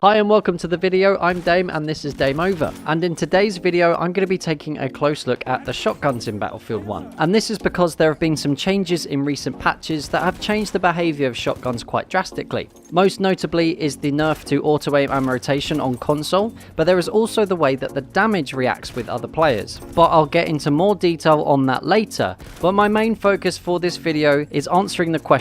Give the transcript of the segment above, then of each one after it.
Hi and welcome to the video. I'm Dame and this is Dame Over. And in today's video I'm going to be taking a close look at the shotguns in Battlefield 1. And this is because there have been some changes in recent patches that have changed the behaviour of shotguns quite drastically. Most notably is the nerf to auto-aim and rotation on console, but there is also the way that the damage reacts with other players. But I'll get into more detail on that later, but my main focus for this video is answering the question,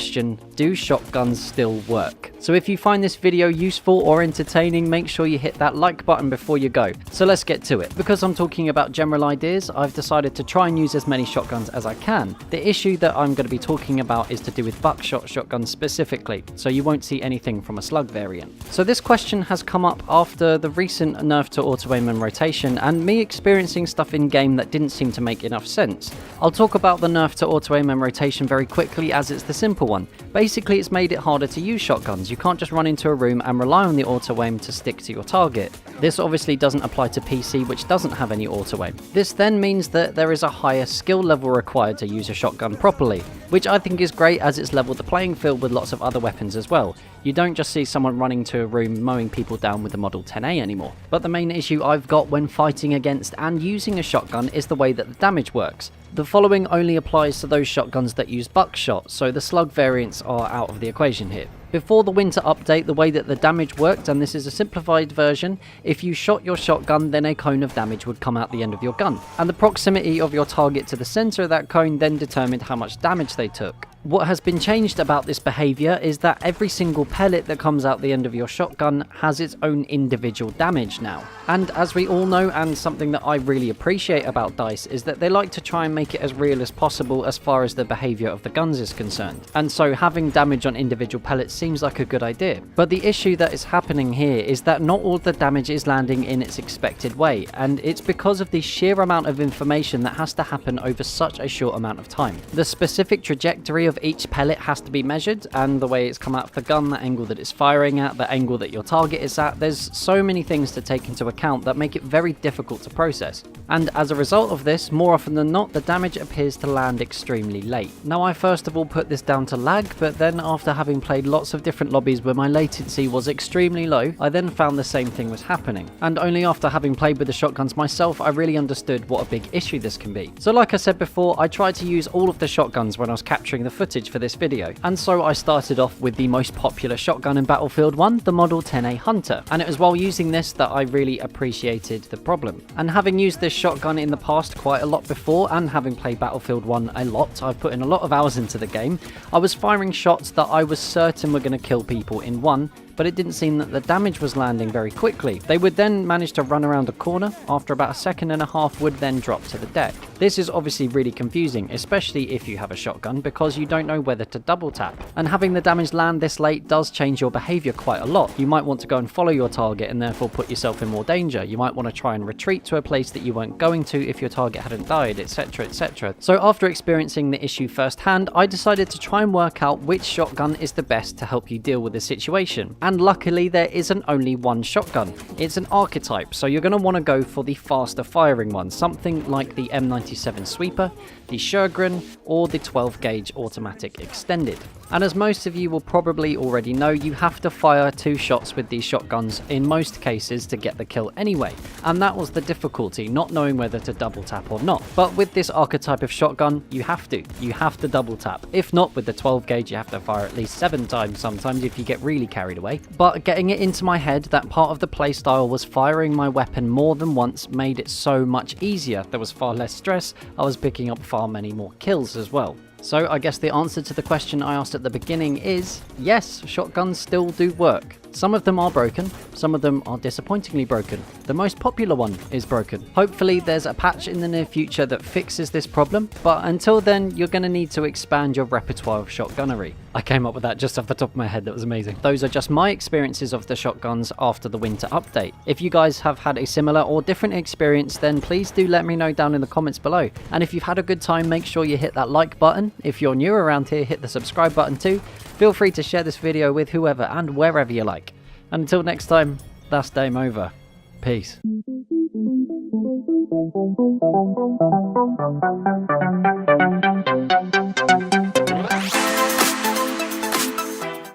do shotguns still work? So if you find this video useful or entertaining, make sure you hit that like button before you go. So let's get to it. Because I'm talking about general ideas, I've decided to try and use as many shotguns as I can. The issue that I'm going to be talking about is to do with buckshot shotguns specifically, so you won't see anything from a slug variant. So this question has come up after the recent nerf to auto-aim and rotation and me experiencing stuff in game that didn't seem to make enough sense. I'll talk about the nerf to auto-aim and rotation very quickly as it's the simple one. Basically it's made it harder to use shotguns. You can't just run into a room and rely on the auto-aim to stick to your target. This obviously doesn't apply to PC, which doesn't have any auto-aim. This then means that there is a higher skill level required to use a shotgun properly, which I think is great as it's leveled the playing field with lots of other weapons as well. You don't just see someone running to a room mowing people down with the Model 10A anymore. But the main issue I've got when fighting against and using a shotgun is the way that the damage works. The following only applies to those shotguns that use buckshot, so the slug variants are out of the equation here. Before the winter update, the way that the damage worked, and this is a simplified version, if you shot your shotgun, then a cone of damage would come out the end of your gun. And the proximity of your target to the center of that cone then determined how much damage they took. What has been changed about this behaviour is that every single pellet that comes out the end of your shotgun has its own individual damage now. And as we all know, and something that I really appreciate about DICE, is that they like to try and make it as real as possible as far as the behaviour of the guns is concerned. And so having damage on individual pellets seems like a good idea. But the issue that is happening here is that not all the damage is landing in its expected way, and it's because of the sheer amount of information that has to happen over such a short amount of time. The specific trajectory of each pellet has to be measured, and the way it's come out of the gun, the angle that it's firing at, the angle that your target is at. There's so many things to take into account that make it very difficult to process. And as a result of this, more often than not, the damage appears to land extremely late. Now I first of all put this down to lag, but then after having played lots of different lobbies where my latency was extremely low, I then found the same thing was happening. And only after having played with the shotguns myself, I really understood what a big issue this can be. So like I said before, I tried to use all of the shotguns when I was capturing the footage for this video. And so I started off with the most popular shotgun in Battlefield 1, the Model 10A Hunter. And it was while using this that I really appreciated the problem. And having used this shotgun in the past quite a lot before, and having played Battlefield 1 a lot, I've put in a lot of hours into the game, I was firing shots that I was certain were going to kill people in one, but it didn't seem that the damage was landing very quickly. They would then manage to run around a corner, after about a second and a half would then drop to the deck. This is obviously really confusing, especially if you have a shotgun, because you don't know whether to double tap. And having the damage land this late does change your behaviour quite a lot. You might want to go and follow your target and therefore put yourself in more danger. You might want to try and retreat to a place that you weren't going to if your target hadn't died, etc, etc. So after experiencing the issue firsthand, I decided to try and work out which shotgun is the best to help you deal with the situation. And luckily there isn't only one shotgun. It's an archetype, so you're going to want to go for the faster firing one, something like the M97 Sweeper, the Shergren, or the 12 gauge automatic extended. And as most of you will probably already know, you have to fire 2 shots with these shotguns in most cases to get the kill anyway. And that was the difficulty, not knowing whether to double tap or not. But with this archetype of shotgun, you have to double tap. If not, with the 12 gauge, you have to fire at least 7 times sometimes if you get really carried away. But getting it into my head that part of the playstyle was firing my weapon more than once made it so much easier. There was far less stress, I was picking up far many more kills as well. So I guess the answer to the question I asked at the beginning is yes, shotguns still do work. Some of them are broken, some of them are disappointingly broken. The most popular one is broken. Hopefully there's a patch in the near future that fixes this problem, but until then you're going to need to expand your repertoire of shotgunnery. I came up with that just off the top of my head, that was amazing. Those are just my experiences of the shotguns after the winter update. If you guys have had a similar or different experience, then please do let me know down in the comments below. And if you've had a good time, make sure you hit that like button. If you're new around here, hit the subscribe button too. Feel free to share this video with whoever and wherever you like. And until next time, that's Dame Over. Peace.